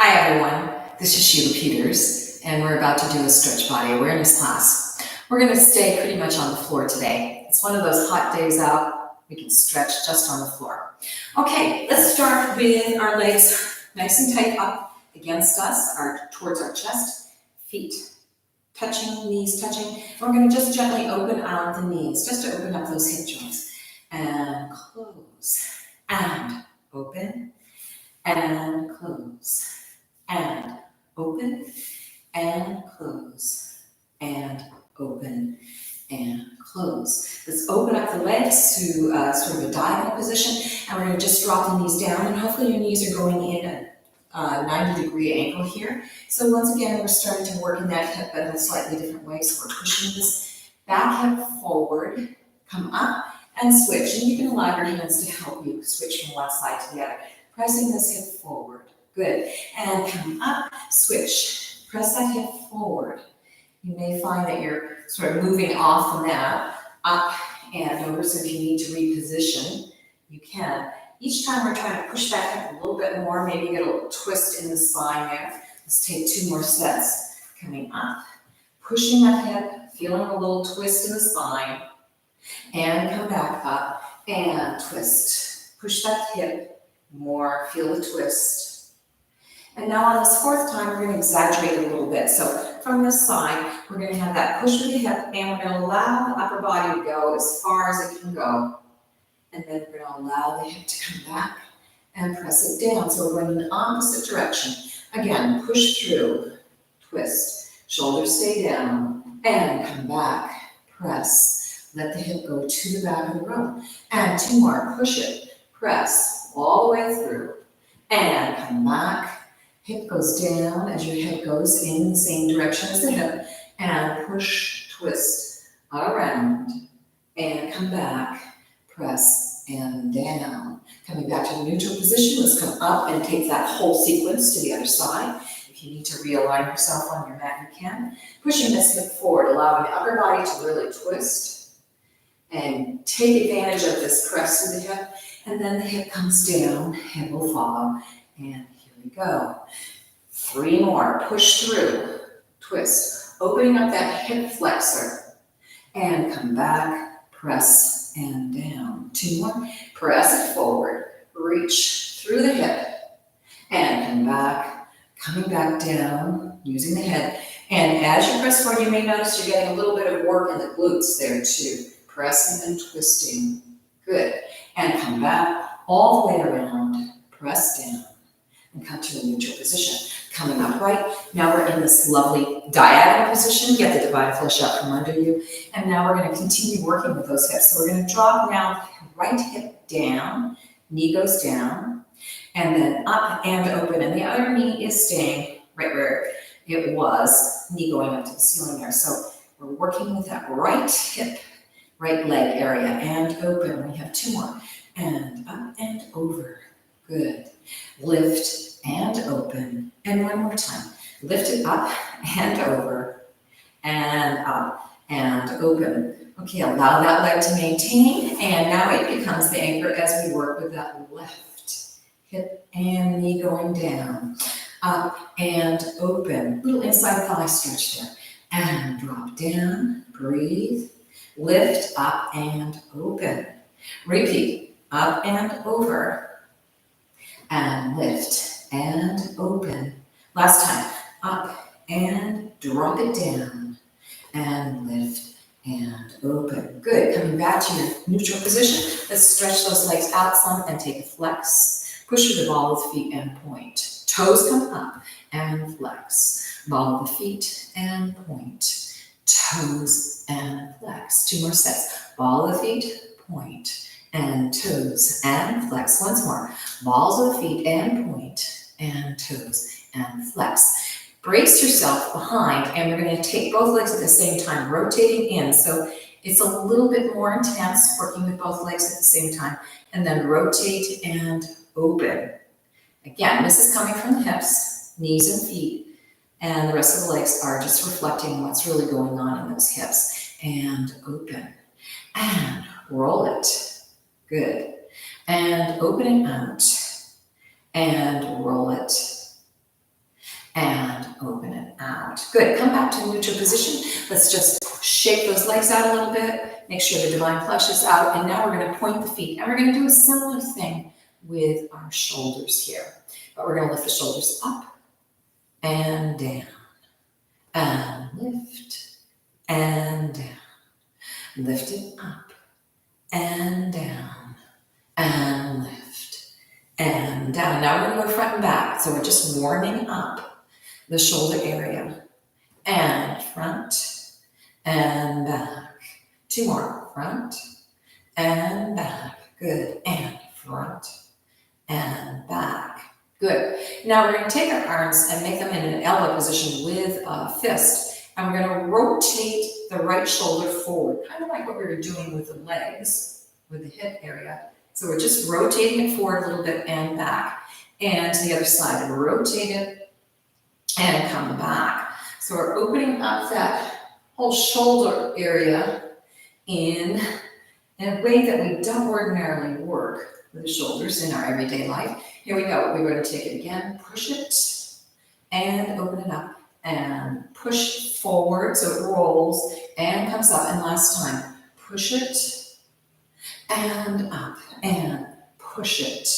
Hi everyone, this is Sheila Peters, and we're about to do a stretch body awareness class. We're going to stay pretty much on the floor today. It's one of those hot days out, we can stretch just on the floor. Okay, let's start with our legs nice and tight up against us, towards our chest, feet touching, knees touching. We're going to just gently open out the knees, just to open up those hip joints. And close, and open, and close. And open, and close, and open, and close. Let's open up the legs to sort of a diagonal position, and we're going to just drop the knees down, and hopefully your knees are going in at a 90-degree angle here. So once again, we're starting to work in that hip, but in a slightly different way. So we're pushing this back hip forward, come up, and switch. And you can allow your hands to help you switch from one side to the other. Pressing this hip forward. Good. And come up, switch. Press that hip forward. You may find that you're sort of moving off the mat, up and over. So if you need to reposition, you can. Each time we're trying to push that hip a little bit more, maybe get a little twist in the spine there. Let's take 2 more sets. Coming up, pushing that hip, feeling a little twist in the spine, and come back up and twist. Push that hip more, feel the twist. And now on this 4th time, we're going to exaggerate it a little bit. So from this side, we're going to have that push with the hip, and we're going to allow the upper body to go as far as it can go. And then we're going to allow the hip to come back and press it down. So we're going in the opposite direction. Again, push through, twist, shoulders stay down, and come back, press. Let the hip go to the back of the room. And 2 more, push it, press, all the way through, and come back. Hip goes down as your head goes in the same direction as the hip, and push, twist, around, and come back, press, and down. Coming back to the neutral position, let's come up and take that whole sequence to the other side. If you need to realign yourself on your mat, you can. Pushing this hip forward, allowing the upper body to really twist, and take advantage of this press to the hip, and then the hip comes down, head will follow, and here we go. 3 more, push through, twist, opening up that hip flexor, and come back, press, and down. 2 more, press it forward, reach through the hip, and come back, coming back down, using the head. And as you press forward, you may notice you're getting a little bit of work in the glutes there too. Pressing and twisting, good. And come back all the way around, press down, and come to a neutral position. Coming upright, now we're in this lovely diagonal position. Get the divine flesh out from under you. And now we're going to continue working with those hips. So we're going to drop now, right hip down, knee goes down, and then up and open. And the other knee is staying right where it was, knee going up to the ceiling there. So we're working with that right hip, right leg area, and open. We have 2 more. And up and over. Good. Lift and open. And 1 more time. Lift it up and over. And up and open. Okay, allow that leg to maintain. And now it becomes the anchor as we work with that left hip and knee going down. Up and open. Little inside thigh stretch there. And drop down. Breathe. Lift up and open. Repeat. Up and over. And lift and open. Last time. Up and drop it down. And lift and open. Good. Coming back to your neutral position. Let's stretch those legs out some and take a flex. Push with the ball of the feet and point. Toes come up and flex. Ball of the feet and point. Toes and flex. 2 more sets. Ball of the feet, point, and toes and flex. Once more. Balls of the feet and point, and toes and flex. Brace yourself behind, and we're going to take both legs at the same time, rotating in. So it's a little bit more intense, working with both legs at the same time, and then rotate and open. Again, this is coming from the hips, knees and feet, and the rest of the legs are just reflecting what's really going on in those hips. And open, and roll it. Good. And opening out, and roll it. Good, come back to neutral position. Let's just shake those legs out a little bit. Make sure the divine flesh is out. And now we're gonna point the feet. And we're gonna do a similar thing with our shoulders here. But we're gonna lift the shoulders up and down. And lift and down. Lift it up and down. And lift and down. Now we're gonna go front and back. So we're just warming up the shoulder area. And front and back. 2 more. Front and back. Good. And front and back. Good. Now we're going to take our arms and make them in an elbow position with a fist. And we're going to rotate the right shoulder forward, kind of like what we were doing with the legs, with the hip area. So we're just rotating it forward a little bit and back. And to the other side, rotate it and come back. So we're opening up that whole shoulder area in a way that we don't ordinarily work with the shoulders in our everyday life. Here we go. We're going to take it again, push it, and open it up, and push forward so it rolls and comes up. And last time, push it, and up, and push it,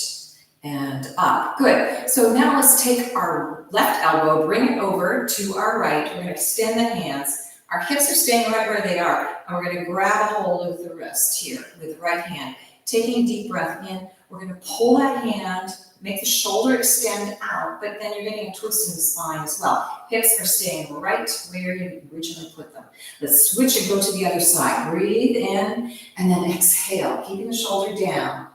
and up. Good. So now let's take our left elbow, bring it over to our right. We're going to extend the hands. Our hips are staying right where they are. And we're going to grab a hold of the wrist here with the right hand. Taking a deep breath in, we're going to pull that hand, make the shoulder extend out, but then you're getting a twist in the spine as well. Hips are staying right where you originally put them. Let's switch and go to the other side. Breathe in and then exhale, keeping the shoulder down.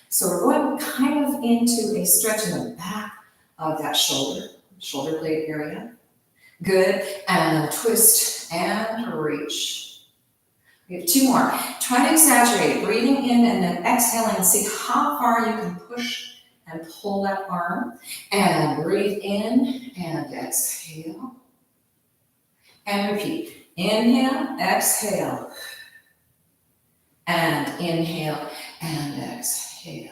So we're going kind of into a stretch in the back of that shoulder blade area. Good, and twist and reach. We have 2 more. Try to exaggerate, breathing in and then exhaling and see how far you can push and pull that arm. And breathe in and exhale. And repeat. Inhale, exhale. And inhale and exhale.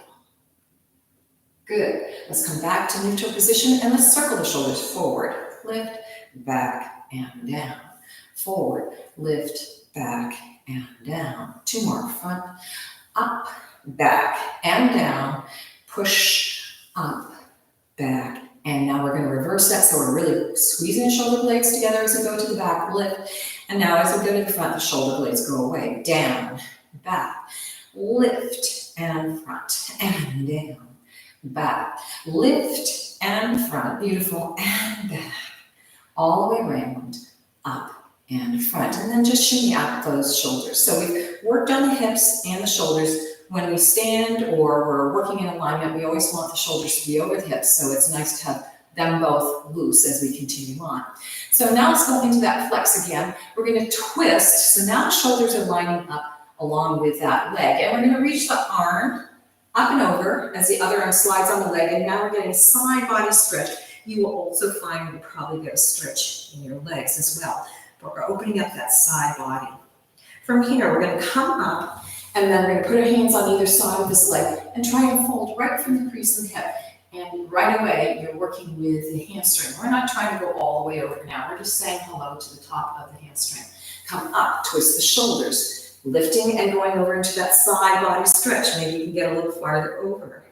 Good. Let's come back to neutral position and let's circle the shoulders forward. Lift, back, and down. Forward, lift, back, and down. 2 more. Front, up, back, and down. Push, up, back. And now we're going to reverse that. So we're really squeezing the shoulder blades together as we go to the back. Lift. And now as we go to the front, the shoulder blades go away. Down, back, lift, and front, and down. Back, lift, and front. Beautiful. And back. All the way around, up and front, and then just shimmy out those shoulders. So we've worked on the hips and the shoulders. When we stand or we're working in alignment, we always want the shoulders to be over the hips, so it's nice to have them both loose as we continue on. So now let's go into that flex again. We're going to twist, so now the shoulders are lining up along with that leg, and we're going to reach the arm up and over as the other arm slides on the leg, and now we're getting a side body stretch. You will also find you probably get a stretch in your legs as well. But we're opening up that side body. From here, we're going to come up, and then we're going to put our hands on either side of this leg and try and fold right from the crease in the hip. And right away, you're working with the hamstring. We're not trying to go all the way over now. We're just saying hello to the top of the hamstring. Come up, twist the shoulders, lifting and going over into that side body stretch. Maybe you can get a little farther over.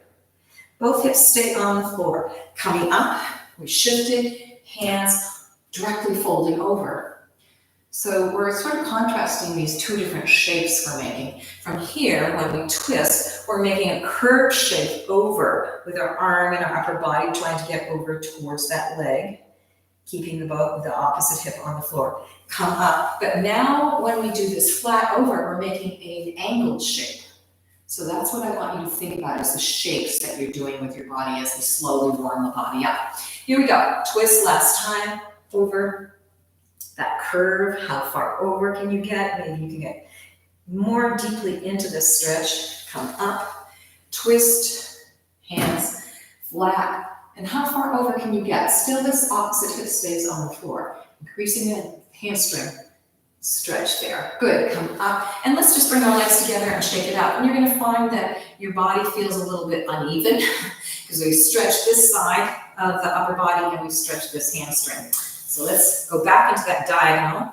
Both hips stay on the floor. Coming up, we shifted, hands directly folding over. So we're sort of contrasting these 2 different shapes we're making. From here, when we twist, we're making a curved shape over with our arm and our upper body trying to get over towards that leg, keeping the opposite hip on the floor. Come up, but now when we do this flat over, we're making an angled shape. So that's what I want you to think about is the shapes that you're doing with your body as we slowly warm the body up. Here we go. Twist last time, over. That curve, how far over can you get? Maybe you can get more deeply into this stretch. Come up, twist, hands flat. And how far over can you get? Still this opposite hip stays on the floor. Increasing the hamstring stretch there. Good, come up. And let's just bring our legs together and shake it out. And you're going to find that your body feels a little bit uneven because we stretch this side of the upper body and we stretch this hamstring. So let's go back into that diagonal,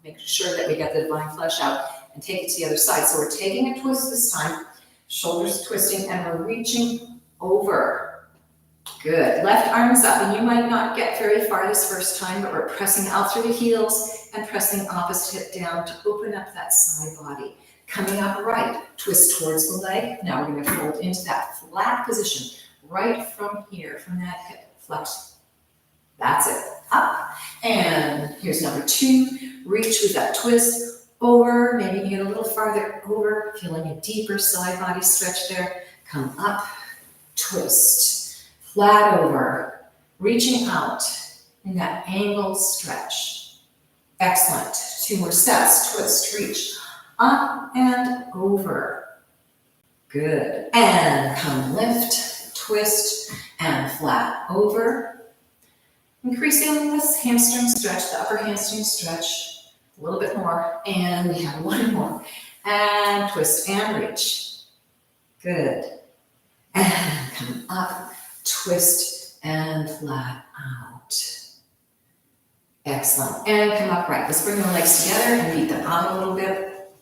make sure that we get the divine flesh out, and take it to the other side. So we're taking a twist this time, shoulders twisting, and we're reaching over. Good. Left arm is up, and you might not get very far this first time, but we're pressing out through the heels and pressing opposite hip down to open up that side body. Coming up right, twist towards the leg. Now we're going to fold into that flat position right from here, from that hip. Flex. That's it. Up. And here's number 2. Reach with that twist over. Maybe you get a little farther over, feeling a deeper side body stretch there. Come up, twist, flat over, reaching out in that angled stretch. Excellent. 2 more steps. Twist, reach, up and over. Good. And come lift, twist, and flat over. Increasing this hamstring stretch, the upper hamstring stretch, a little bit more, and we have 1 more. And twist and reach. Good. And come up, twist, and flat out. Excellent. And come up right. Let's bring the legs together and beat them out a little bit.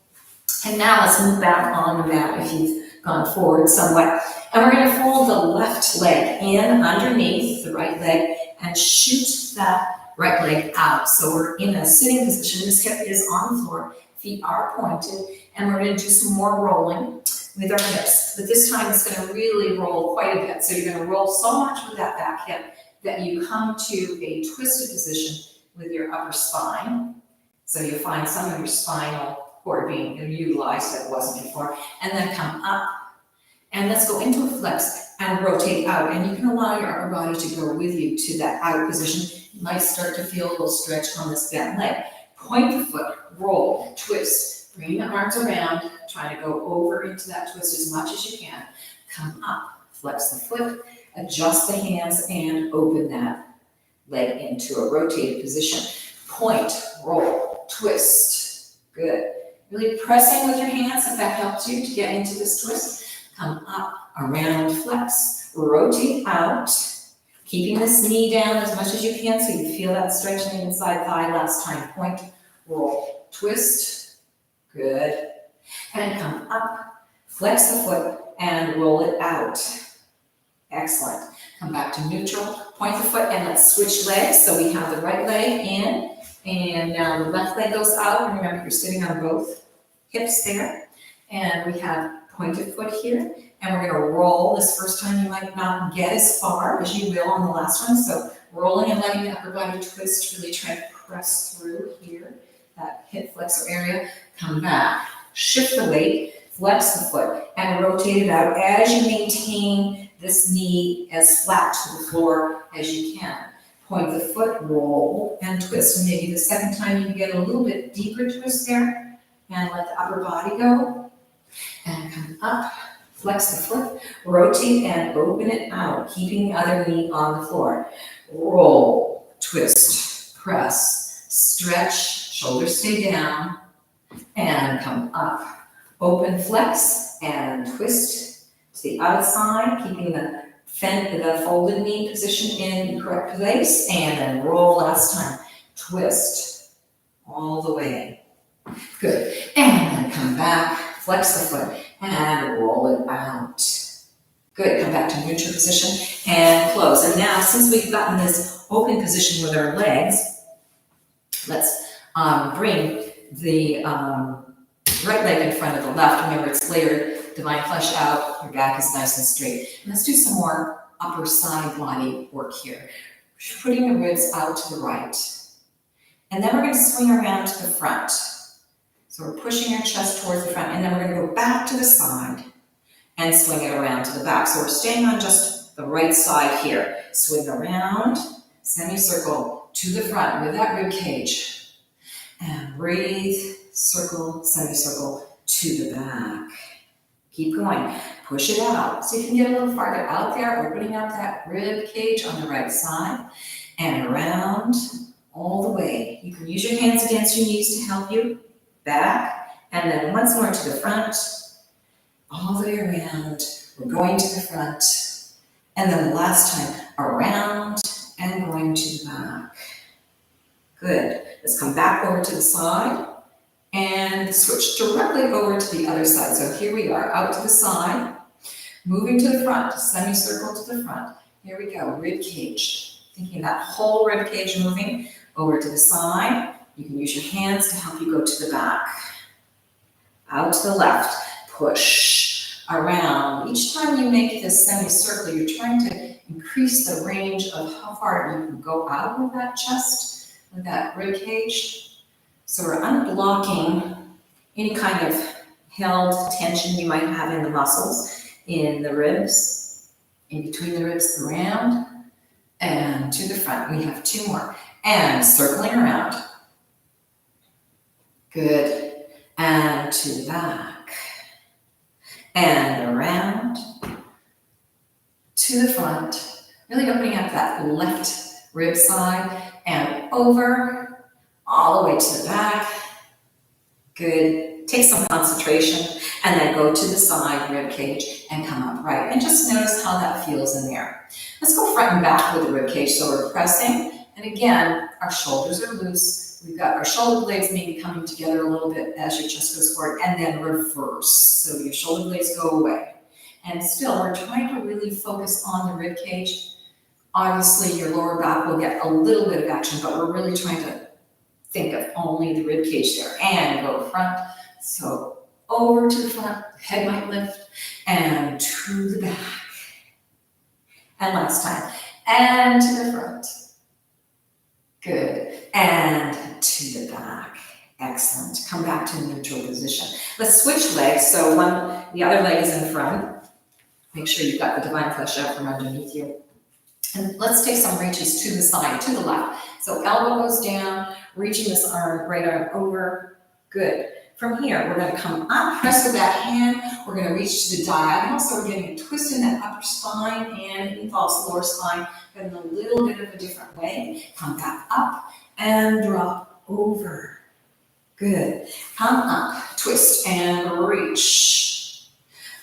And now let's move back on the mat if you've gone forward somewhat. And we're going to fold the left leg in underneath the right leg and shoot that right leg out. So we're in a sitting position. This hip is on the floor, feet are pointed, and we're going to do some more rolling with our hips. But this time it's going to really roll quite a bit. So you're going to roll so much with that back hip that you come to a twisted position with your upper spine. So you find some of your spinal cord being utilized that wasn't before. And then come up. And let's go into a flex and rotate out. And you can allow your upper body to go with you to that out position. You might start to feel a little stretch on this bent leg. Point the foot, roll, twist. Bring the arms around, trying to go over into that twist as much as you can. Come up, flex the foot, adjust the hands, and open that leg into a rotated position. Point, roll, twist. Good. Really pressing with your hands if that helps you to get into this twist. Come up, around, flex, rotate out, keeping this knee down as much as you can so you feel that stretch in the inside thigh. Last time, point, roll, twist, good. And come up, flex the foot, and roll it out. Excellent. Come back to neutral, point the foot, and let's switch legs. So we have the right leg in, and now the left leg goes out. And remember, you're sitting on both hips there. And we have pointed foot here, and we're going to roll. This first time you might not get as far as you will on the last one, so rolling and letting the upper body twist, really try to press through here, that hip flexor area. Come back, shift the weight, flex the foot, and rotate it out as you maintain this knee as flat to the floor as you can. Point the foot, roll, and twist. And maybe the second time you can get a little bit deeper twist there, and let the upper body go. And come up, flex the foot, rotate and open it out, keeping the other knee on the floor. Roll, twist, press, stretch, shoulders stay down, and come up. Open, flex, and twist to the outside, keeping the folded knee position in the correct place, and then roll last time. Twist all the way. Good. And then come back. Flex the foot and roll it out. Good, come back to neutral position and close. And now, since we've gotten this open position with our legs, let's bring the right leg in front of the left. Remember, it's layered, divine flesh out, your back is nice and straight. And let's do some more upper side body work here. Putting the ribs out to the right. And then we're going to swing around to the front. So we're pushing our chest towards the front, and then we're going to go back to the side and swing it around to the back. So we're staying on just the right side here. Swing around, semicircle to the front with that rib cage. And breathe, circle, semicircle to the back. Keep going. Push it out. So you can get a little farther out there, opening up that rib cage on the right side. And around all the way. You can use your hands against your knees to help you. Back, and then once more to the front, all the way around. We're going to the front, and then the last time around and going to the back. Good. Let's come back over to the side and switch directly over to the other side. So here we are, out to the side, moving to the front, semicircle to the front. Here we go, rib cage. Thinking that whole rib cage moving over to the side. You can use your hands to help you go to the back. Out to the left, push around. Each time you make this semicircle, you're trying to increase the range of how far you can go out with that chest, with that rib cage. So we're unblocking any kind of held tension you might have in the muscles, in the ribs, in between the ribs, around, and to the front. We have 2 more. And circling around. Good. And to the back. And around. To the front. Really opening up that left rib side and over, all the way to the back. Good. Take some concentration and then go to the side rib cage and come up right. And just notice how that feels in there. Let's go front and back with the rib cage. So we're pressing, and again, our shoulders are loose. We've got our shoulder blades maybe coming together a little bit as your chest goes forward, and then reverse. So your shoulder blades go away. And still, we're trying to really focus on the rib cage. Obviously, your lower back will get a little bit of action, but we're really trying to think of only the rib cage there. And go front. So over to the front, head might lift, and to the back. And last time, and to the front. Good. And to the back. Excellent. Come back to neutral position. Let's switch legs. So the other leg is in front. Make sure you've got the divine flesh out from underneath you. And let's take some reaches to the side, to the left. So elbow goes down, reaching this arm, right arm over. Good. From here, we're going to come up, press with that hand. We're going to reach to the diagonal. So we're getting a twist in that upper spine and it involves the lower spine, but in a little bit of a different way. Come back up and drop over. Good. Come up, twist and reach.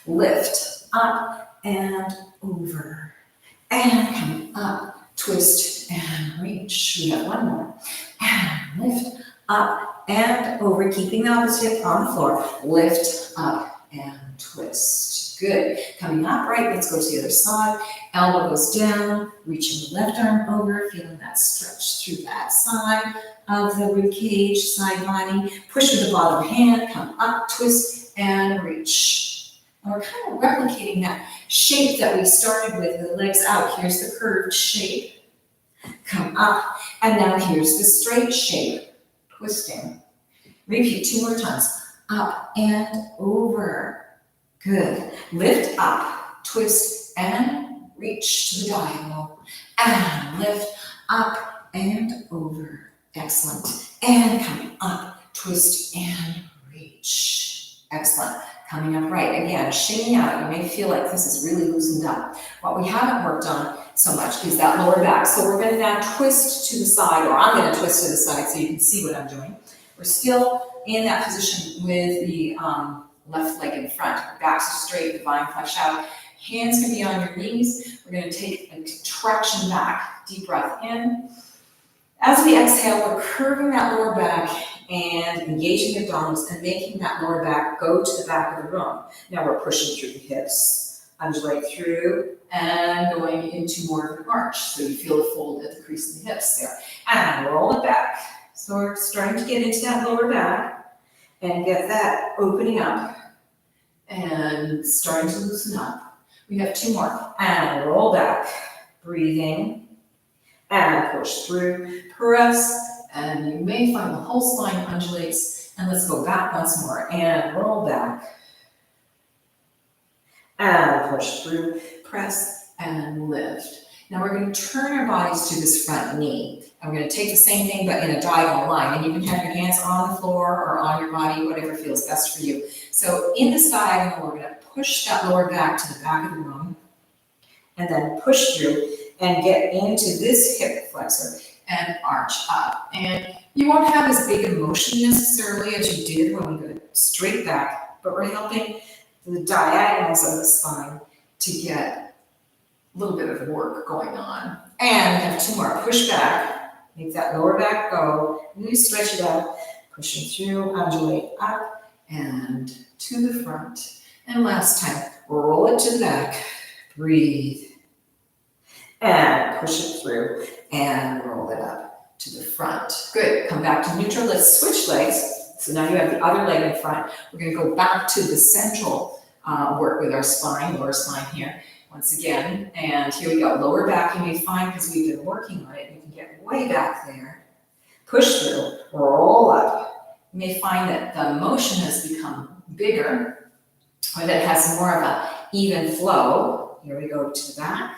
Lift up and over. And come up, twist and reach. We have 1 more. And lift up and over, keeping the opposite hip on the floor. Lift up and twist. Good. Coming up, right, let's go to the other side. Elbow goes down, reaching the left arm over, feeling that stretch through that side of the rib cage, side body. Push with the bottom hand, come up, twist, and reach. And we're kind of replicating that shape that we started with the legs out. Here's the curved shape. Come up, and now here's the straight shape. Twisting. Repeat 2 more times. Up and over. Good. Lift up, twist, and reach to the diagonal. And lift up and over. Excellent. And coming up, twist, and reach. Excellent. Coming up right. Again, shimmy out. You may feel like this is really loosened up. What we haven't worked on so much is that lower back. So we're going to now twist to the side, or I'm going to twist to the side so you can see what I'm doing. We're still in that position with the left leg in front. Backs are straight, divine flesh out. Hands can be on your knees. We're going to take a contraction back. Deep breath in. As we exhale, we're curving that lower back and engaging the abdominals and making that lower back go to the back of the room. Now we're pushing through the hips. Undulate through and going into more of an arch. So you feel the fold at the crease of the hips there. And roll it back. So we're starting to get into that lower back and get that opening up and starting to loosen up. We have 2 more. And roll back. Breathing. And push through. Press. And you may find the whole spine undulates. And let's go back once more. And roll back. And push through, press, and lift. Now we're going to turn our bodies to this front knee. And we're going to take the same thing, but in a diagonal line. And you can have your hands on the floor or on your body, whatever feels best for you. So in this diagonal, we're going to push that lower back to the back of the room. And then push through and get into this hip flexor and arch up. And you won't have as big a motion necessarily as you did when we go straight back, but we're helping the diagonals of the spine to get a little bit of work going on. And we have 2 more. Push back Make that lower back go. Really stretch it out. Pushing through, undulate up and to the front. And last time, roll it to the back. Breathe. And push it through and roll it up to the front. Good. Come back to neutral. Let's switch legs. So now you have the other leg in front. We're going to go back to the central work with our spine, lower spine here. Once again, and here we go. Lower back, you may find, because we've been working on it, you can get way back there. Push through, roll up. You may find that the motion has become bigger, or that it has more of an even flow. Here we go to the back.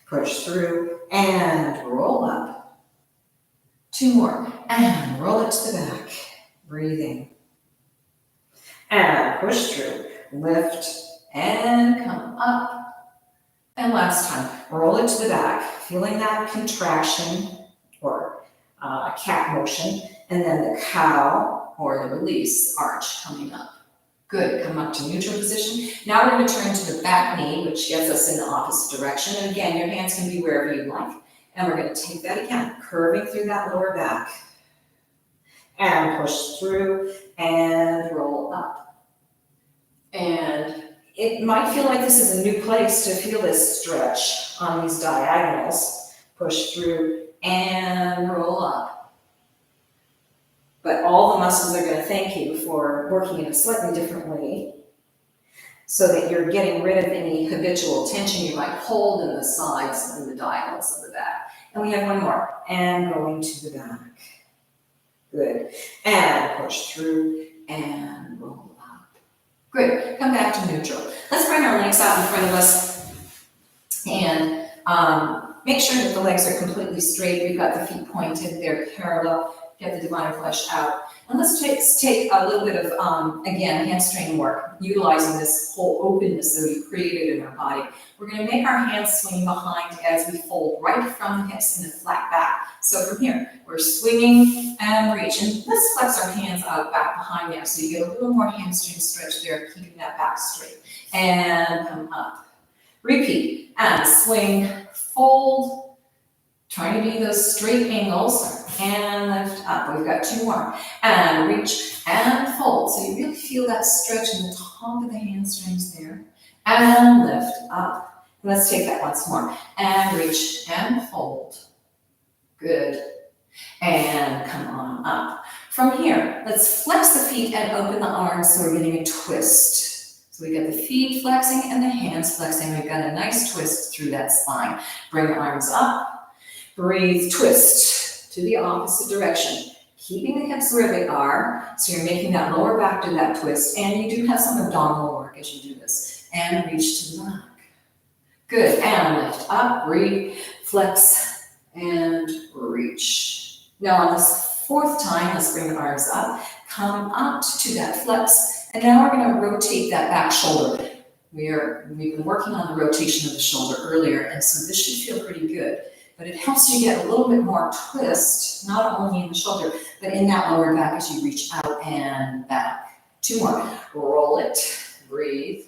Push through and roll up. 2 more, and roll it to the back. Breathing. And push through, lift, and come up. And last time, roll it to the back, feeling that contraction or cat motion, and then the cow or the release arch coming up. Good, come up to neutral position. Now we're going to turn to the back knee, which gets us in the opposite direction. And again, your hands can be wherever you like. And we're going to take that again, curving through that lower back. And push through and roll up. And it might feel like this is a new place to feel this stretch on these diagonals. Push through and roll up. But all the muscles are going to thank you for working in a slightly different way so that you're getting rid of any habitual tension you might hold in the sides and the diagonals of the back. And we have one more. And going to the back. Good. And push through and roll up. Good. Come back to neutral. Let's bring our legs out in front of us and make sure that the legs are completely straight. We've got the feet pointed. They're parallel. Get the divine flesh out. And let's take a little bit of, again, hamstring work, utilizing this whole openness that we've created in our body. We're going to make our hands swing behind as we fold right from the hips in a flat back. So from here, we're swinging and reaching. Let's flex our hands out back behind there so you get a little more hamstring stretch there, keeping that back straight. And come up. Repeat. And swing, fold, trying to be those straight angles. And lift up. We've got 2 more. And reach and fold. So you really feel that stretch in the top of the hamstrings there. And lift up. Let's take that once more. And reach and fold. Good. And come on up. From here, let's flex the feet and open the arms so we're getting a twist. So we got the feet flexing and the hands flexing. We've got a nice twist through that spine. Bring the arms up. Breathe, twist to the opposite direction. Keeping the hips where they are, so you're making that lower back do that twist, and you do have some abdominal work as you do this. And reach to the back. Good, and lift up, breathe, flex, and reach. Now on this 4th time, let's bring the arms up, come up to that flex, and now we're gonna rotate that back shoulder. We've been working on the rotation of the shoulder earlier, and so this should feel pretty good. But it helps you get a little bit more twist, not only in the shoulder, but in that lower back as you reach out and back. 2 more. Roll it, breathe.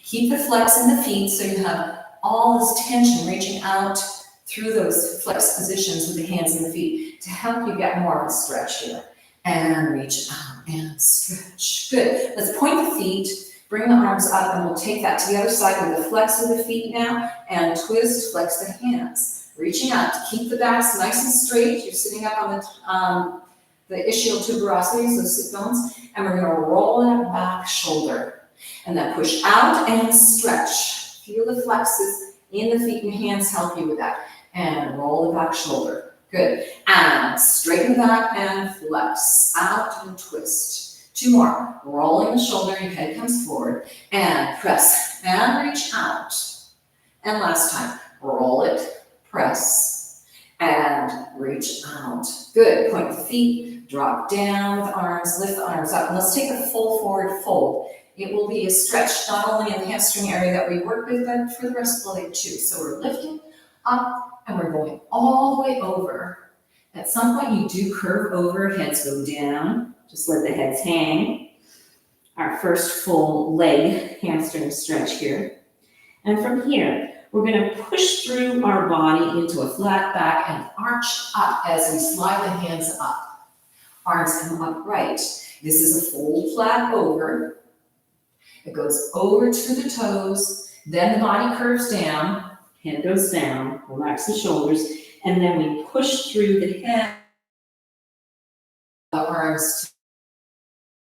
Keep the flex in the feet so you have all this tension reaching out through those flex positions with the hands and the feet to help you get more of a stretch here. And reach out and stretch. Good. Let's point the feet, bring the arms up, and we'll take that to the other side with the flex of the feet now, and twist, flex the hands. Reaching out to keep the backs nice and straight. You're sitting up on the ischial tuberosities, those sit bones, and we're going to roll that back shoulder. And then push out and stretch. Feel the flexes in the feet and hands help you with that. And roll the back shoulder. Good. And straighten the back and flex. Out and twist. 2 more. Rolling the shoulder, your head comes forward. And press. And reach out. And last time. Roll it. Press, and reach out. Good. Point the feet, drop down with the arms, lift the arms up. And let's take a full forward fold. It will be a stretch, not only in the hamstring area that we work with, but for the rest of the leg too. So we're lifting up, and we're going all the way over. At some point, you do curve over, heads go down. Just let the heads hang. Our first full leg hamstring stretch here. And from here, We're going to push through our body into a flat back and arch up as we slide the hands up. Arms come upright. This is a fold flat over. It goes over to the toes. Then the body curves down. Head goes down. Relax the shoulders. And then we push through the head. The arms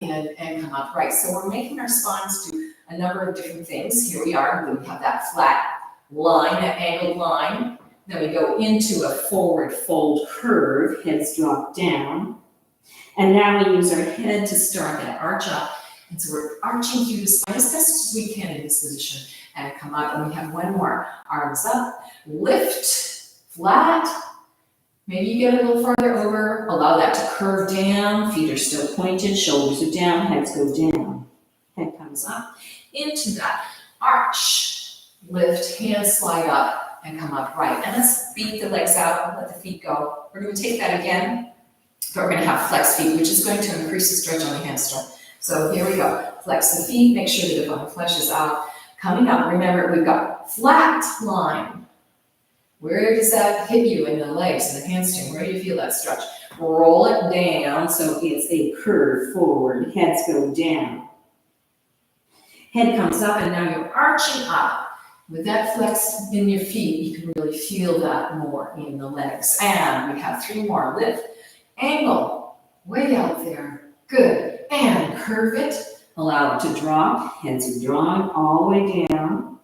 and come upright. So we're making our spines do a number of different things. Here we are. We have that flat line, that angled line. Then we go into a forward fold curve. Heads drop down. And now we use our head to start that arch up. And so we're arching through the spine as best as we can in this position. And come up, and we have one more. Arms up, lift, flat. Maybe you get a little farther over. Allow that to curve down. Feet are still pointed, shoulders are down, heads go down. Head comes up into that arch. Lift, hands slide up and come up right. And let's beat the legs out and let the feet go. We're going to take that again. But we're going to have flex feet, which is going to increase the stretch on the hamstring. So here we go. Flex the feet, make sure that the bone flesh is out. Coming up, remember we've got flat line. Where does that hit you in the legs and the hamstring? Where do you feel that stretch? Roll it down so it's a curve forward. Heads go down. Head comes up and now you're arching up. With that flex in your feet, you can really feel that more in the legs. And we have 3 more. Lift, angle, way out there. Good. And curve it. Allow it to drop. Heads are drawn all the way down.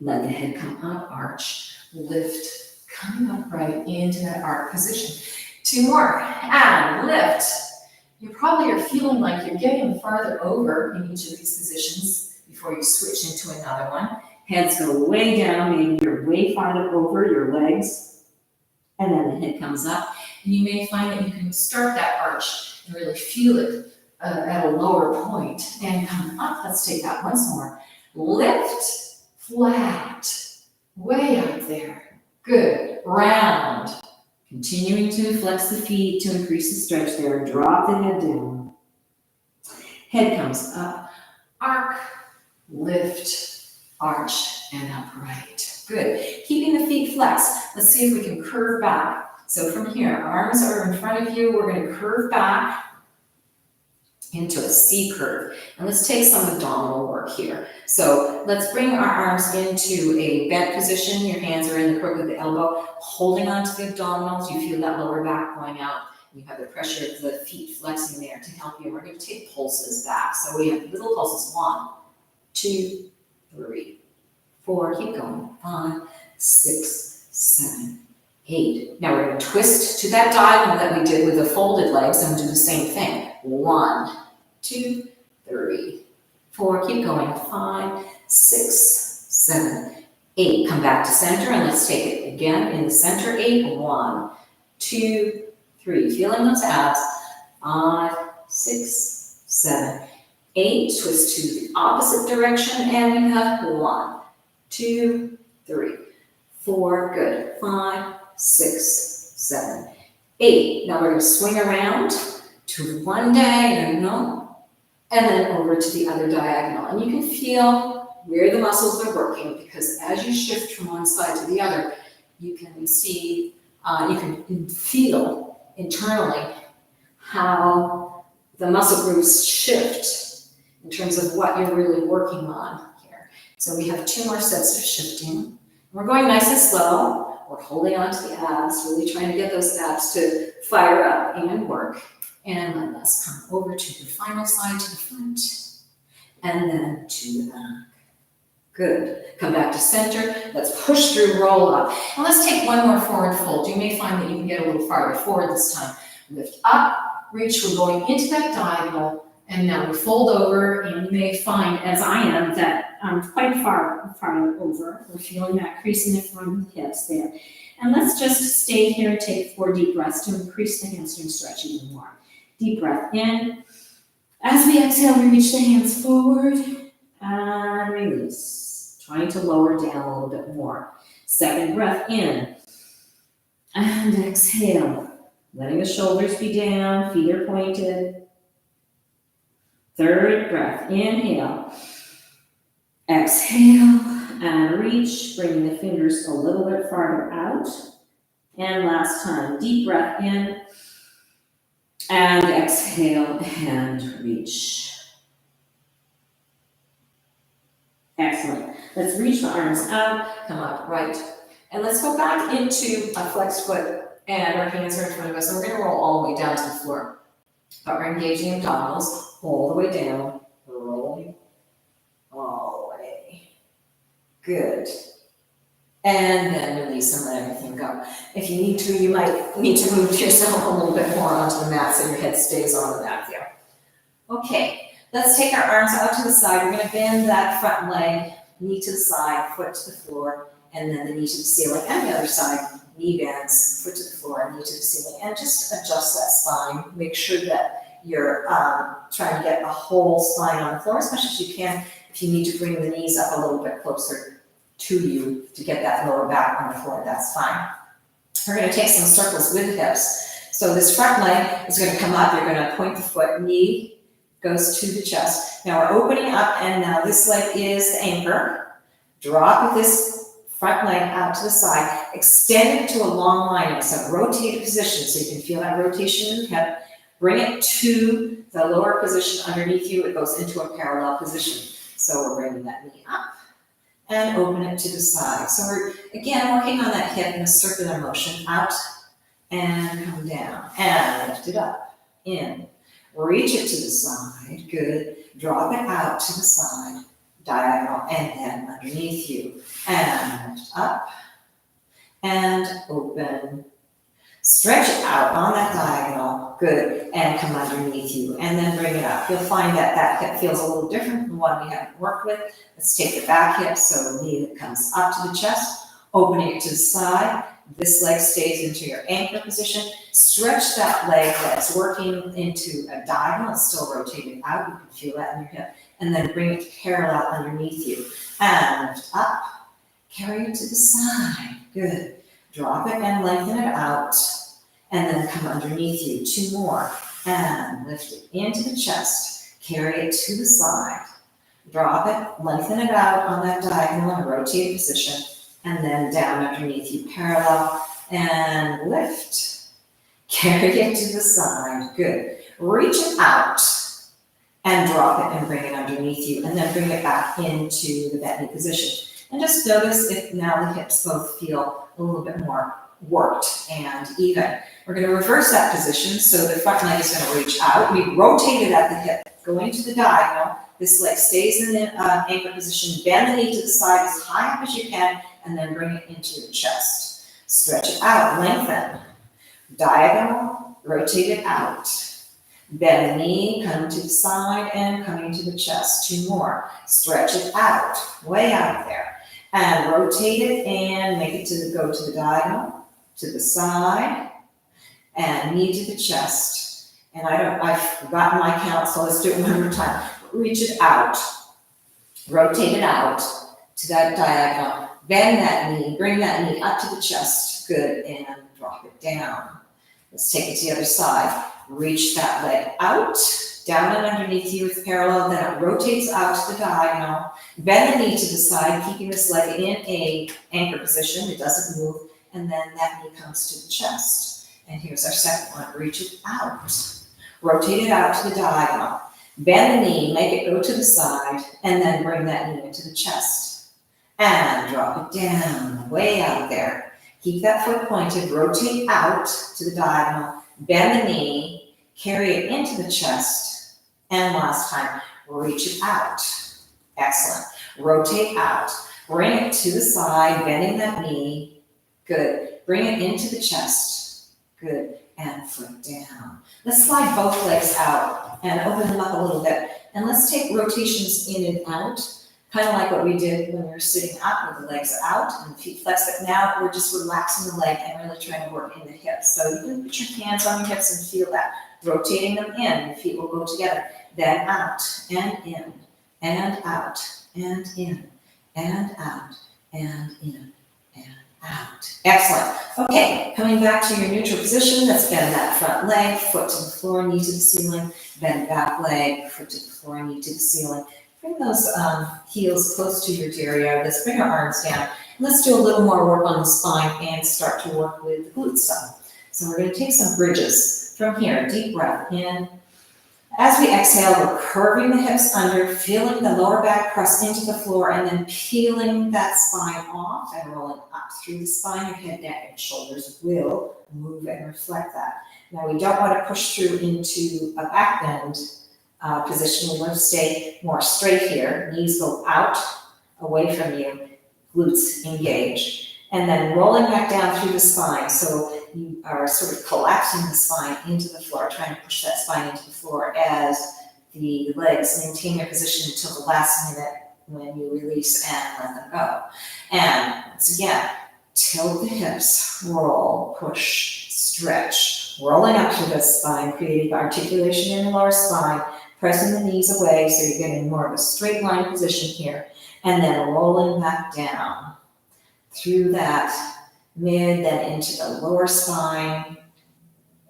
Let the head come up, arch, lift, coming up right into that arc position. 2 more. And lift. You probably are feeling like you're getting farther over in each of these positions before you switch into another one. Heads go way down. Maybe you're way farther over your legs. And then the head comes up. And you may find that you can start that arch and really feel it at a lower point and come up. Let's take that once more. Lift, flat, way out there. Good. Round. Continuing to flex the feet to increase the stretch there. Drop the head down. Head comes up. Arc, lift, arch, and upright. Good. Keeping the feet flexed. Let's see if we can curve back. So from here, arms are in front of you. We're going to curve back into a C curve. And let's take some abdominal work here. So let's bring our arms into a bent position. Your hands are in the crook of the elbow, holding onto the abdominals. You feel that lower back going out. You have the pressure of the feet flexing there to help you. We're going to take pulses back. So we have little pulses. 1, 2, 3, 4. Keep going. 5, 6, 7, 8. Now we're going to twist to that diagonal that we did with the folded legs and do the same thing. 1, 2, 3, 4. Keep going. 5, 6, 7, 8. Come back to center and let's take it again in the center. 8. 1, 2, 3. Feeling those abs. 5, 6, 7, 8. Twist to the opposite direction and we have 1, 2, 3, 4. Good. 5, 6, 7, 8. Now we're going to swing around to one diagonal and then over to the other diagonal. And you can feel where the muscles are working because as you shift from one side to the other, you can see, you can feel internally how the muscle groups shift in terms of what you're really working on here. So we have 2 more sets of shifting. We're going nice and slow. We're holding on to the abs, really trying to get those abs to fire up and work. And let us come over to the final side to the front and then to the back. Good. Come back to center. Let's push through, roll up. And let's take one more forward fold. You may find that you can get a little farther forward this time. Lift up, reach. We're going into that diagonal. And now we fold over, and you may find, as I am, that I'm quite far over. We're feeling that crease in the front of the hips there. And let's just stay here and take 4 deep breaths to increase the hamstring stretch even more. Deep breath in. As we exhale, we reach the hands forward and release. Trying to lower down a little bit more. Second breath in and exhale. Letting the shoulders be down, feet are pointed. Third breath, inhale, exhale, And reach, bringing the fingers a little bit farther out. And last time, deep breath in. And exhale and reach. Excellent. Let's reach the arms out, come up right. And let's go back into a flexed foot, and our hands are in front of us. And we're gonna roll all the way down to the floor. But we're engaging abdominals all the way down, rolling all the way. Good. And then release and let everything go. If you need to, you might need to move yourself a little bit more onto the mat so your head stays on the mat there. Okay, let's take our arms out to the side. We're gonna bend that front leg, knee to the side, foot to the floor, and then the knee to the ceiling. And the other side, knee bends, foot to the floor, knee to the ceiling. And just adjust that spine. Make sure that you're trying to get the whole spine on the floor as much as you can. If you need to bring the knees up a little bit closer to you to get that lower back on the floor, that's fine. We're going to take some circles with the hips. So this front leg is going to come up. You're going to point the foot, knee goes to the chest. Now we're opening up, and now this leg is the anchor. Drop this front leg out to the side. Extend it to a long line. It's a rotated position, so you can feel that rotation in the hip. Bring it to the lower position underneath you. It goes into a parallel position. So we're bringing that knee up and open it to the side. So we're, again, working on that hip in a circular motion, out and come down, and lift it up, in. Reach it to the side, good. Drop it out to the side, diagonal, and then underneath you. And lift up, and open. Stretch it out on that diagonal, good, and come underneath you, and then bring it up. You'll find that that hip feels a little different from the one we haven't worked with. Let's take the back hip, so knee that comes up to the chest, opening it to the side. This leg stays into your anchor position. Stretch that leg that's working into a diagonal, it's still rotated out, you can feel that in your hip, and then bring it parallel underneath you. And lift up, carry it to the side, good. Drop it and lengthen it out, and then come underneath you. 2 more, and lift it into the chest. Carry it to the side. Drop it, lengthen it out on that diagonal in a rotated position, and then down underneath you, parallel, and lift. Carry it to the side, good. Reach it out, and drop it and bring it underneath you, and then bring it back into the bent knee position. And just notice if now the hips both feel a little bit more worked and even. We're going to reverse that position, so the front leg is going to reach out. We rotate it at the hip, going to the diagonal. This leg stays in the anchor position. Bend the knee to the side as high up as you can, and then bring it into your chest. Stretch it out, lengthen. Diagonal, rotate it out. Bend the knee, come to the side, and coming to the chest. 2 more. Stretch it out, way out there. And rotate it and make it go to the diagonal, to the side, and knee to the chest. And I've forgotten my count, so let's do it one more time. Reach it out, rotate it out to that diagonal, bend that knee, bring that knee up to the chest, good, and drop it down. Let's take it to the other side. Reach that leg out, down and underneath you with parallel, then it rotates out to the diagonal. Bend the knee to the side, keeping this leg in a anchor position, it doesn't move, and then that knee comes to the chest. And here's our second one, reach it out. Rotate it out to the diagonal. Bend the knee, make it go to the side, and then bring that knee into the chest. And drop it down, way out there. Keep that foot pointed, rotate out to the diagonal, bend the knee, carry it into the chest, and last time, reach it out. Excellent. Rotate out, bring it to the side, bending that knee, good. Bring it into the chest, good, and foot down. Let's slide both legs out and open them up a little bit, and let's take rotations in and out, kind of like what we did when we were sitting up with the legs out and the feet flexed, but now we're just relaxing the leg and really trying to work in the hips. So you can put your hands on your hips and feel that. Rotating them in, your feet will go together. Then out and in, and out, and in, and out, and in, and out. Excellent. Okay, coming back to your neutral position, let's bend that front leg, foot to the floor, knee to the ceiling, bend back leg, foot to the floor, knee to the ceiling. Bring those heels close to your derriere. Let's bring our arms down. Let's do a little more work on the spine and start to work with the glutes some. So we're going to take some bridges from here. Deep breath in. As we exhale, we're curving the hips under, feeling the lower back press into the floor, and then peeling that spine off and rolling up through the spine. Your head, neck, and shoulders will move and reflect that. Now, we don't want to push through into a back bend position. We want to stay more straight here. Knees go out, away from you, glutes engage. And then rolling back down through the spine. So you are sort of collapsing the spine into the floor, trying to push that spine into the floor as the legs maintain their position until the last minute when you release and let them go. And once again, tilt the hips, roll, push, stretch, rolling up through the spine, creating articulation in the lower spine, pressing the knees away so you're getting more of a straight line position here, and then rolling back down through that mid, then into the lower spine,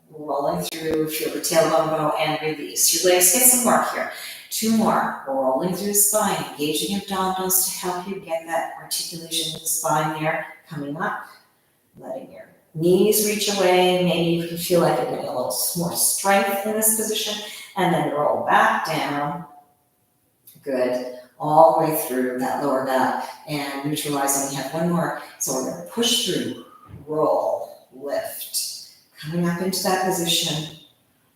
rolling through, feel the tailbone go and release. Your legs get some work here. 2 more, rolling through the spine, engaging abdominals to help you get that articulation in the spine there, coming up, letting your knees reach away. Maybe you can feel like you're getting a little more strength in this position, and then roll back down. Good. All the way through that lower back and neutralizing. We have 1 more. So we're going to push through, roll, lift. Coming up into that position,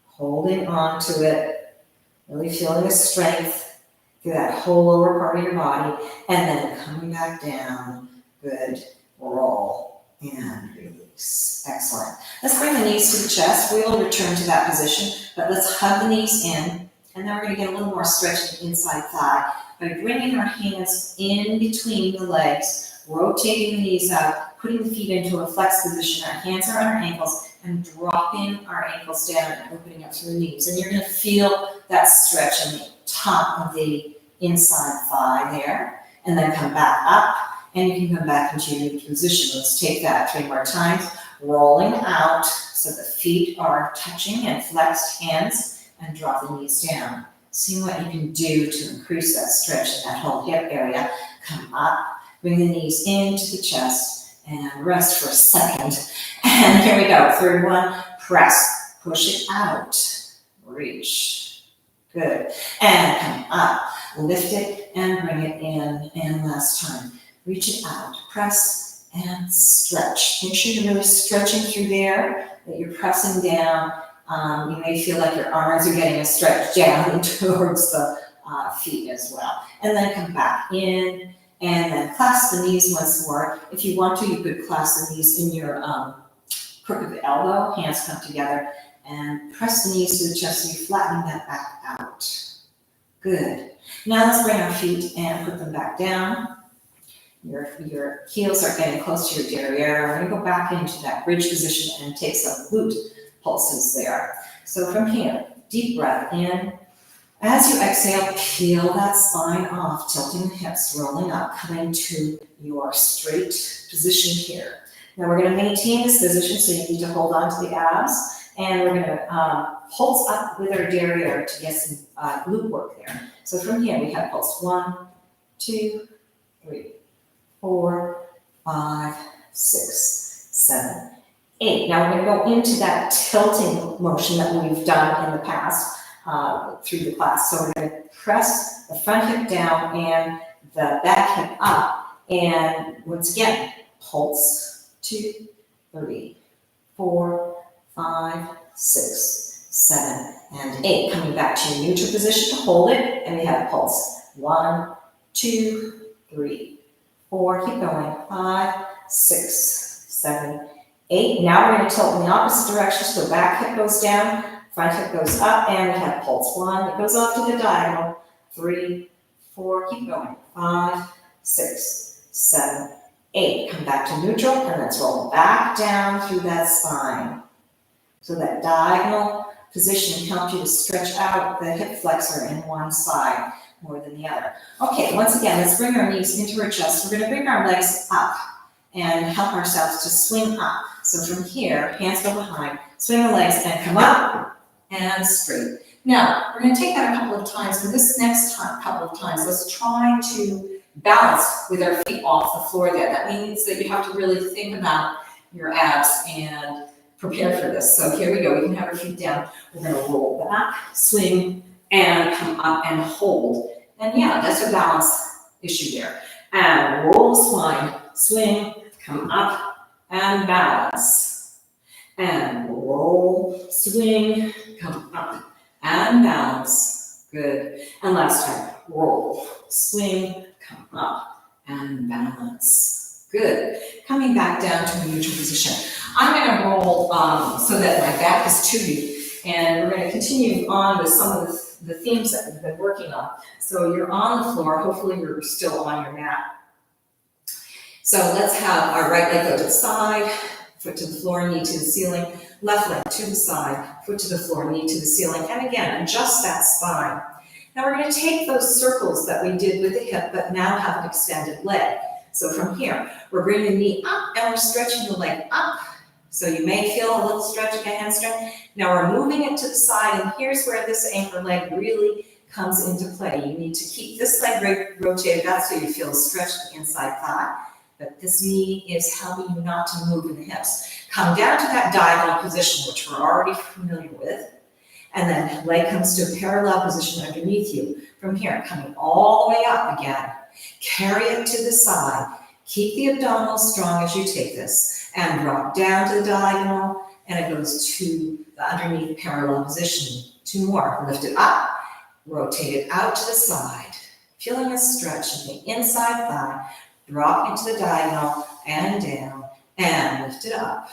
holding on to it, really feeling the strength through that whole lower part of your body, and then coming back down. Good. Roll and release. Excellent. Let's bring the knees to the chest. We will return to that position, but let's hug the knees in, and then we're going to get a little more stretch in the inside thigh by bringing our hands in between the legs, rotating the knees out, putting the feet into a flexed position. Our hands are on our ankles and dropping our ankles down and opening up through the knees. And you're going to feel that stretch in the top of the inside thigh there. And then come back up, and you can come back into your new position. Let's take that 3 more times. Rolling out so the feet are touching and flexed hands, and drop the knees down. See what you can do to increase that stretch in that whole hip area. Come up, bring the knees into the chest, and rest for a second. And here we go. 3rd one, press, push it out, reach. Good. And come up, lift it, and bring it in. And last time, reach it out, press, and stretch. Make sure you're really stretching through there, that you're pressing down. You may feel like your arms are getting a stretch down towards the feet as well. And then come back in, and then clasp the knees once more. If you want to, you could clasp the knees in your crook of the elbow, hands come together, and press the knees to the chest so you're flattening that back out. Good. Now let's bring our feet and put them back down. Your heels are getting close to your derriere. We're going to go back into that bridge position and take some glute pulses there. So from here, deep breath in. As you exhale, peel that spine off, tilting the hips, rolling up, coming to your straight position here. Now we're going to maintain this position, so you need to hold on to the abs, and we're going to pulse up with our derriere to get some glute work there. So from here, we have pulse 1, 2, 3, 4, 5, 6, 7, 8. Now we're going to go into that tilting motion that we've done in the past through the class. So we're going to press the front hip down and the back hip up. And once again, pulse 2, 3, 4, 5, 6, 7, and 8. Coming back to your neutral position to hold it. And we have pulse 1, 2, 3, 4. Keep going. 5, 6, 7, 8. Now we're going to tilt in the opposite direction. So the back hip goes down, front hip goes up, and we have pulse 1. It goes off to the diagonal. 3, 4. Keep going. 5, 6, 7, 8. Come back to neutral, and let's roll back down through that spine. So that diagonal position helps you to stretch out the hip flexor in one side more than the other. Okay, once again, let's bring our knees into our chest. We're going to bring our legs up and help ourselves to swing up. So from here, hands go behind, swing the legs and come up and straight. Now, we're going to take that a couple of times. For this next couple of times, let's try to balance with our feet off the floor there. That means that you have to really think about your abs and prepare for this. So here we go. We can have our feet down. We're going to roll back, swing, and come up and hold. And yeah, that's a balance issue there. And roll the spine, swing, come up, and balance. And roll, swing, come up, and balance. Good. And last time, roll, swing, come up, and balance. Good. Coming back down to a neutral position. I'm going to roll so that my back is to you, and we're going to continue on with some of the themes that we've been working on. So you're on the floor. Hopefully you're still on your mat. So let's have our right leg go to the side, foot to the floor, knee to the ceiling, left leg to the side, foot to the floor, knee to the ceiling, and again, adjust that spine. Now we're going to take those circles that we did with the hip, but now have an extended leg. So from here, we're bringing the knee up and we're stretching the leg up. So you may feel a little stretch in the hamstring. Now we're moving it to the side, and here's where this anchor leg really comes into play. You need to keep this leg rotated out so you feel stretched in the inside thigh, but this knee is helping you not to move in the hips. Come down to that diagonal position, which we're already familiar with, and then leg comes to a parallel position underneath you. From here, coming all the way up again. Carry it to the side. Keep the abdominals strong as you take this, and drop down to the diagonal, and it goes to the underneath parallel position. Two more. Lift it up, rotate it out to the side. Feeling a stretch in the inside thigh. Drop into the diagonal and down, and lift it up.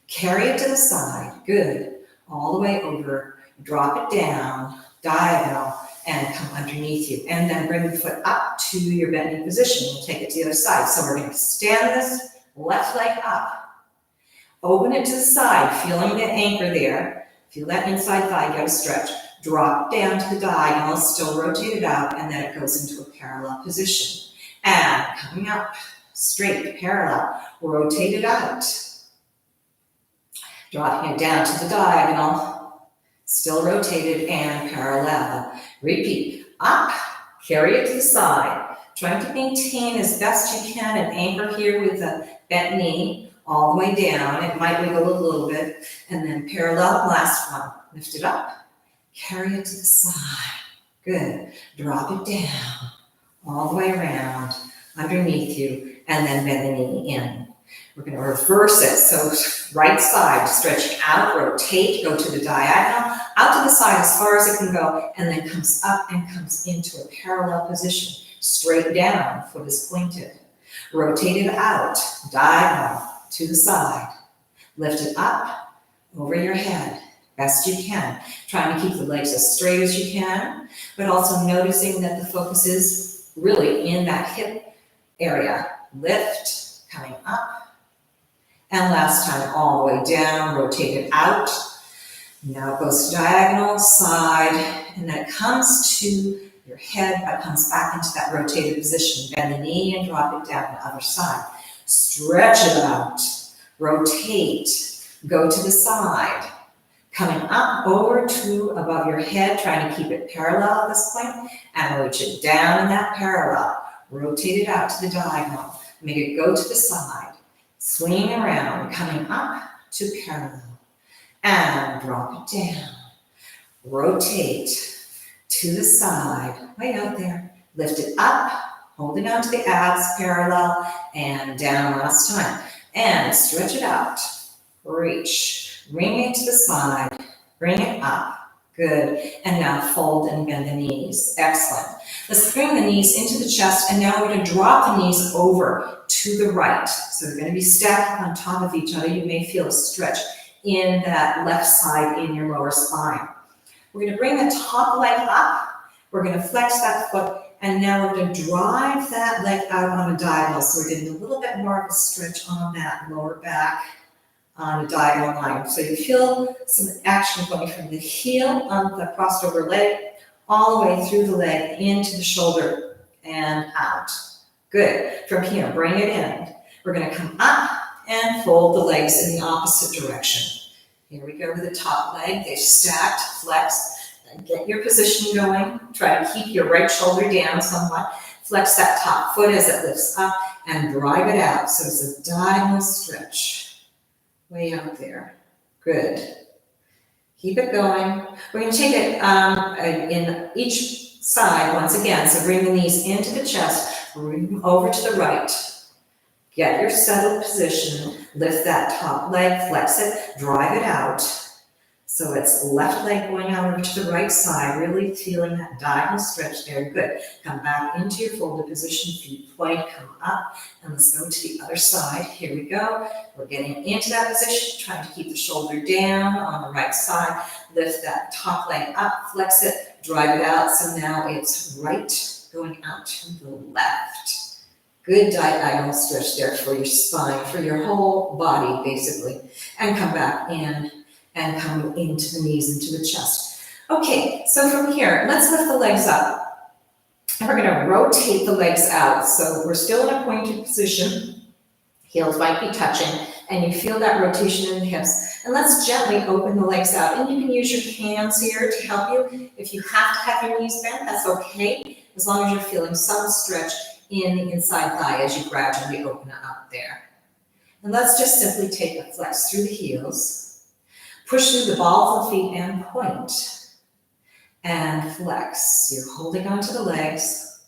Carry it to the side. Good. All the way over. Drop it down, diagonal, and come underneath you. And then bring the foot up to your bending position. We'll take it to the other side. So we're going to stand this left leg up. Open it to the side, feeling the anchor there. Feel that inside thigh get a stretch. Drop down to the diagonal, still rotate it out, and then it goes into a parallel position. And coming up, straight, parallel, rotate it out. Dropping it down to the diagonal, still rotated and parallel. Repeat, up, carry it to the side. Trying to maintain as best you can an anchor here with a bent knee all the way down. It might wiggle a little bit. And then parallel, last one. Lift it up, carry it to the side. Good. Drop it down, all the way around, underneath you, and then bend the knee in. We're going to reverse it. So right side, stretching out, rotate, go to the diagonal, out to the side as far as it can go, and then comes up and comes into a parallel position. Straight down, foot is pointed. Rotate it out, diagonal, to the side. Lift it up, over your head, best you can. Trying to keep the legs as straight as you can, but also noticing that the focus is really in that hip area. Lift, coming up. And last time, all the way down, rotate it out. Now it goes diagonal, side, and then it comes to your head, but comes back into that rotated position. Bend the knee and drop it down the other side. Stretch it out, rotate, go to the side. Coming up over to above your head, trying to keep it parallel at this point, and reach it down in that parallel. Rotate it out to the diagonal. Make it go to the side. Swing around, coming up to parallel. And drop it down. Rotate to the side, way out there. Lift it up, holding on to the abs, parallel, and down last time. And stretch it out. Reach. Bring it to the side. Bring it up. Good. And now fold and bend the knees. Excellent. Let's bring the knees into the chest, and now we're going to drop the knees over to the right. So they're going to be stacked on top of each other. You may feel a stretch in that left side in your lower spine. We're going to bring the top leg up. We're going to flex that foot, and now we're going to drive that leg out on a diagonal. So we're getting a little bit more of a stretch on that lower back on a diagonal line. So you feel some action going from the heel on the crossed over leg all the way through the leg into the shoulder and out. Good. From here, bring it in. We're going to come up and fold the legs in the opposite direction. Here we go with the top leg. They're stacked, flex, and get your position going. Try to keep your right shoulder down somewhat. Flex that top foot as it lifts up and drive it out. So it's a diagonal stretch. Way out there. Good. Keep it going. We're going to take it in each side once again. So bring the knees into the chest, bring them over to the right. Get your settled position. Lift that top leg, flex it, drive it out. So it's left leg going out over to the right side, really feeling that diagonal stretch there. Good. Come back into your folded position, feet point, come up, and let's go to the other side. Here we go. We're getting into that position, trying to keep the shoulder down on the right side. Lift that top leg up, flex it, drive it out. So now it's right going out to the left. Good diagonal stretch there for your spine, for your whole body, basically. And come back in. And come into the knees, into the chest. Okay, so from here, let's lift the legs up. And we're gonna rotate the legs out. So we're still in a pointed position. Heels might be touching, and you feel that rotation in the hips. And let's gently open the legs out. And you can use your hands here to help you. If you have to have your knees bent, that's okay, as long as you're feeling some stretch in the inside thigh as you gradually open it up there. And let's just simply take a flex through the heels. Push through the balls of the feet and point. And flex. You're holding onto the legs.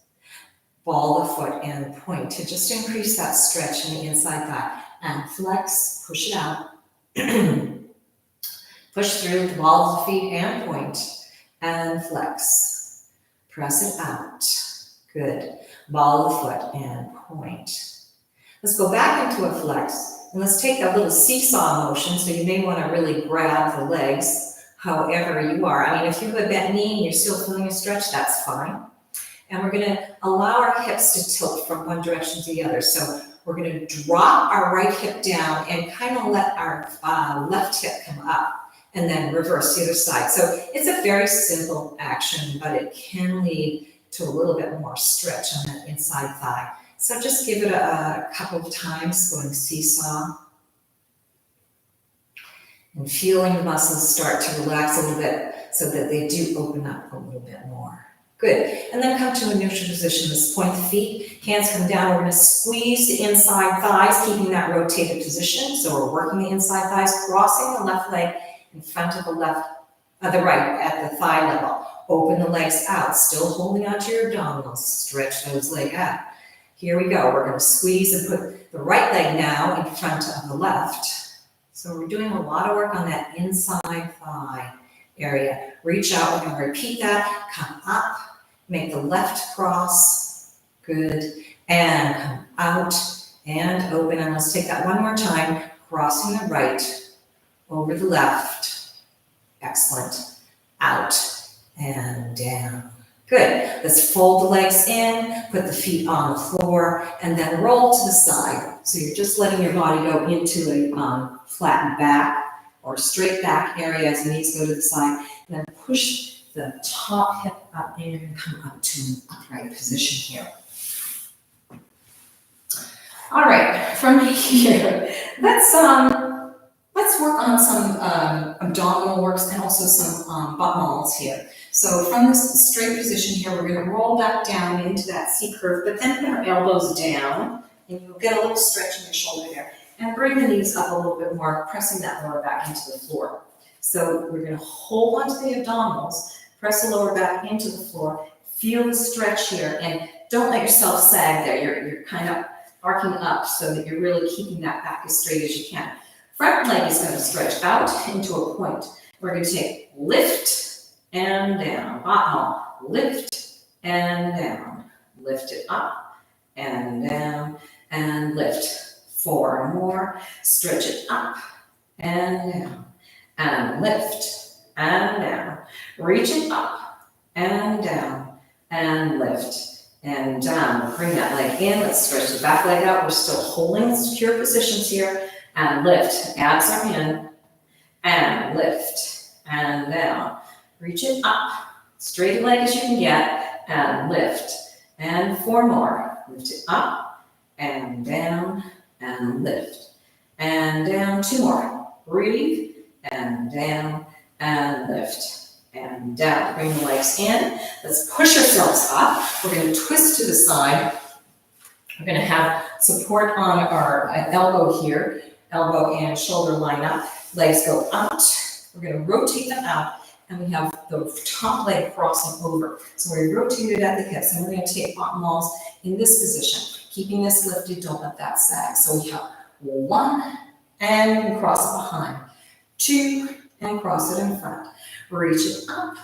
Ball the foot and point to just increase that stretch in the inside thigh. And flex, push it out. Push through the balls of the feet and point. And flex. Press it out. Good. Ball the foot and point. Let's go back into a flex. And let's take a little seesaw motion, so you may want to really grab the legs however you are. I mean, if you have a bent knee and you're still feeling a stretch, that's fine. And we're going to allow our hips to tilt from one direction to the other. So we're going to drop our right hip down and kind of let our left hip come up and then reverse the other side. So it's a very simple action, but it can lead to a little bit more stretch on that inside thigh. So just give it a couple of times, going seesaw. And feeling the muscles start to relax a little bit so that they do open up a little bit more. Good. And then come to a neutral position. Let's point the feet, hands come down. We're going to squeeze the inside thighs, keeping that rotated position. So we're working the inside thighs, crossing the left leg in front of the right at the thigh level. Open the legs out, still holding onto your abdominals. Stretch those legs out. Here we go. We're going to squeeze and put the right leg now in front of the left. So we're doing a lot of work on that inside thigh area. Reach out. We're going to repeat that. Come up. Make the left cross. Good. And come out and open. And let's take that one more time. Crossing the right over the left. Excellent. Out and down. Good. Let's fold the legs in, put the feet on the floor, and then roll to the side. So you're just letting your body go into a flattened back or straight back area as the knees go to the side. And then push the top hip up and come up to an upright position here. All right, from here, let's work on some abdominal works and also some butt molds here. So from this straight position here, we're going to roll back down into that C curve, but then put our elbows down, and you'll get a little stretch in your shoulder there. And bring the knees up a little bit more, pressing that lower back into the floor. So we're going to hold onto the abdominals, press the lower back into the floor, feel the stretch here, and don't let yourself sag there. You're kind of arcing up so that you're really keeping that back as straight as you can. Front leg is going to stretch out into a point. We're going to take lift and down, lift and down, lift it up and down and lift. 4 more, stretch it up and down and lift and down, reach it up and down and lift and down. Bring that leg in, let's stretch the back leg out. We're still holding secure positions here and lift, abs are in and lift and down. Reach it up, straight leg as you can get, and lift. And 4 more. Lift it up, and down, and lift. And down, 2 more. Breathe, and down, and lift, and down. Bring the legs in. Let's push ourselves up. We're going to twist to the side. We're going to have support on our elbow here. Elbow and shoulder line up. Legs go out. We're going to rotate them out. And we have the top leg crossing over. So we rotate it at the hips. And we're going to take bottom walls in this position. Keeping this lifted, don't let that sag. So we have 1, and we cross it behind. 2, and cross it in front. Reach it up,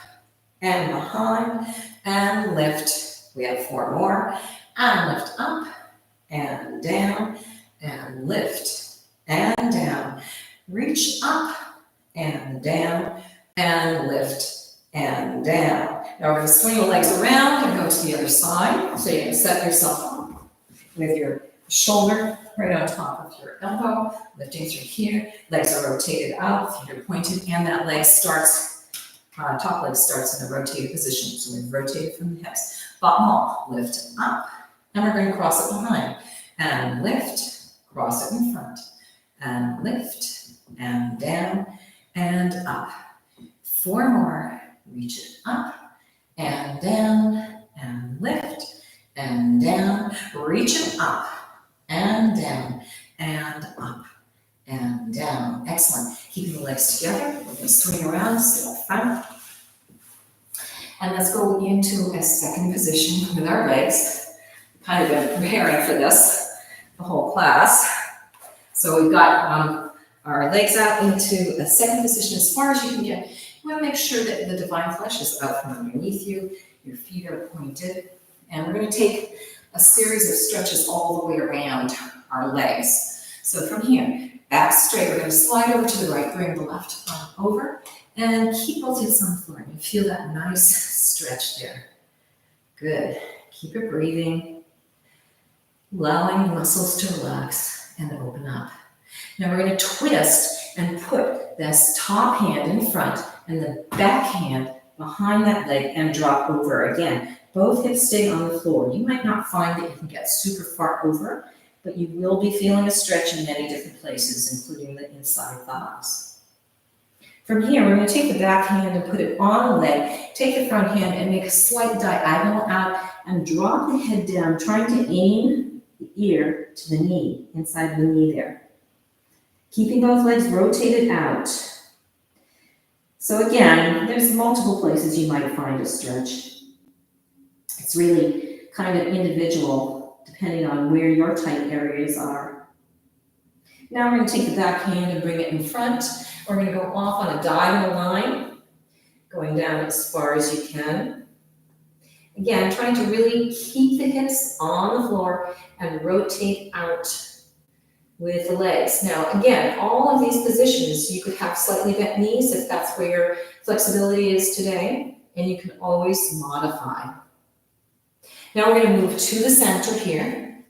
and behind, and lift. We have 4 more. And lift up, and down, and lift, and down. Reach up, and down, and lift, and down. Now we're going to swing the legs around and go to the other side. So you're going to set yourself up with your shoulder right on top of your elbow, lifting through here. Legs are rotated out, feet are pointed, and that leg starts, top leg starts in a rotated position. So we've rotated from the hips. Bottom wall, lift up, and we're going to cross it behind. And lift, cross it in front, and lift, and down, and up. 4 more, reach it up, and down, and lift, and down, reach it up, and down, and up, and down. Excellent. Keeping the legs together. We're going to swing around, sit up front. And let's go into a second position with our legs. Kind of been preparing for this the whole class. So we've got our legs out into a second position as far as you can get. You want to make sure that the divine flesh is out from underneath you. Your feet are pointed. And we're going to take a series of stretches all the way around our legs. So from here, back straight. We're going to slide over to the right, bring the left arm over, and keep both hips on the floor. And you feel that nice stretch there. Good. Keep it breathing, allowing the muscles to relax and open up. Now we're going to twist and put this top hand in front and the back hand behind that leg and drop over again. Both hips stay on the floor. You might not find that you can get super far over, but you will be feeling a stretch in many different places, including the inside thighs. From here, we're going to take the back hand and put it on the leg. Take the front hand and make a slight diagonal out and drop the head down, trying to aim the ear to the knee, inside the knee there. Keeping both legs rotated out. So again, there's multiple places you might find a stretch. It's really kind of individual, depending on where your tight areas are. Now we're going to take the back hand and bring it in front. We're going to go off on a diagonal line, going down as far as you can. Again, trying to really keep the hips on the floor and rotate out with the legs. Now, again, all of these positions, you could have slightly bent knees if that's where your flexibility is today, and you can always modify. Now we're going to move to the center here.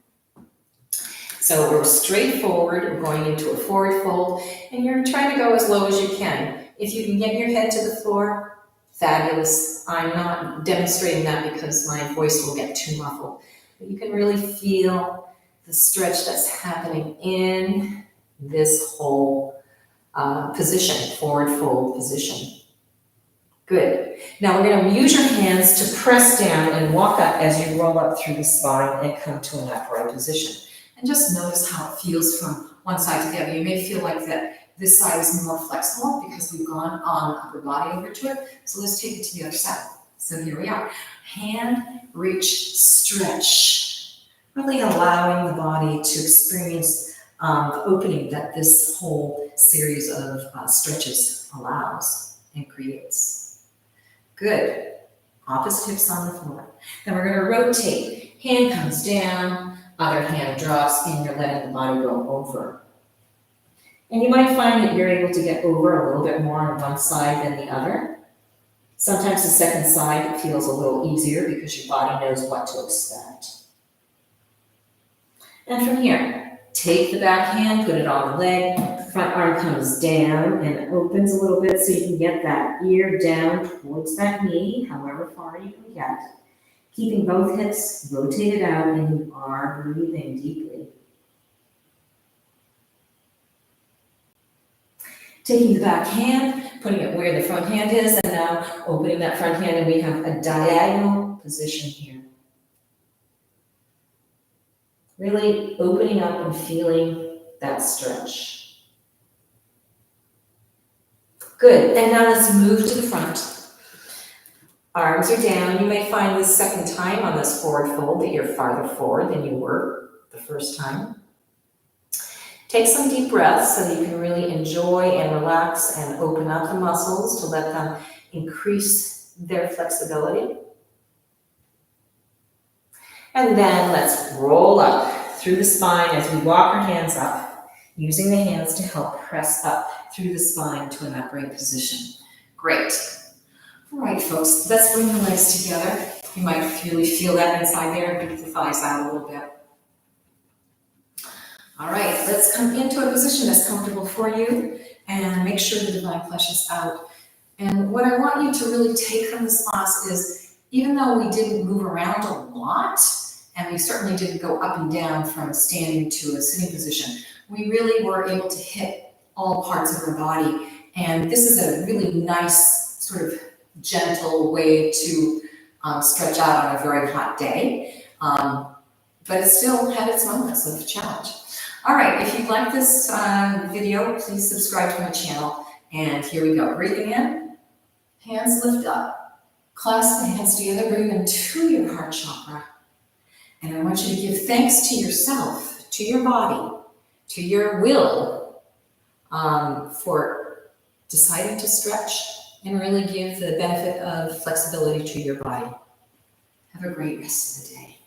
So we're straight forward, we're going into a forward fold, and you're trying to go as low as you can. If you can get your head to the floor, fabulous. I'm not demonstrating that because my voice will get too muffled. But you can really feel the stretch that's happening in this whole position, forward fold position. Good. Now we're going to use your hands to press down and walk up as you roll up through the spine and come to an upright position. And just notice how it feels from one side to the other. You may feel like that this side is more flexible because we've gone on the upper body over to it. So let's take it to the other side. So here we are. Hand, reach, stretch. Really allowing the body to experience the opening that this whole series of stretches allows and creates. Good. Opposite hips on the floor. Then we're going to rotate. Hand comes down, other hand drops, and you're letting the body go over. And you might find that you're able to get over a little bit more on one side than the other. Sometimes the second side feels a little easier because your body knows what to expect. And from here, take the back hand, put it on the leg, the front arm comes down and opens a little bit so you can get that ear down towards that knee, however far you can get. Keeping both hips rotated out and you are breathing deeply. Taking the back hand, putting it where the front hand is, and now opening that front hand, and we have a diagonal position here. Really opening up and feeling that stretch. Good, and now let's move to the front. Arms are down. You may find this second time on this forward fold that you're farther forward than you were the first time. Take some deep breaths so that you can really enjoy and relax and open up the muscles to let them increase their flexibility. And then let's roll up through the spine as we walk our hands up, using the hands to help press up through the spine to an upright position. Great. All right, folks, let's bring the legs together. You might really feel that inside there. Beat the thighs out a little bit. All right, let's come into a position that's comfortable for you and make sure the divine flesh is out. And what I want you to really take from this class is, even though we didn't move around a lot, and we certainly didn't go up and down from standing to a sitting position, we really were able to hit all parts of our body. And this is a really nice, sort of gentle way to stretch out on a very hot day. But it still had its moments of challenge. All right, if you like this video, please subscribe to my channel. And here we go. Breathing in, hands lift up. Clasp the hands together, bring them to your heart chakra. And I want you to give thanks to yourself, to your body, to your will, for deciding to stretch and really give the benefit of flexibility to your body. Have a great rest of the day.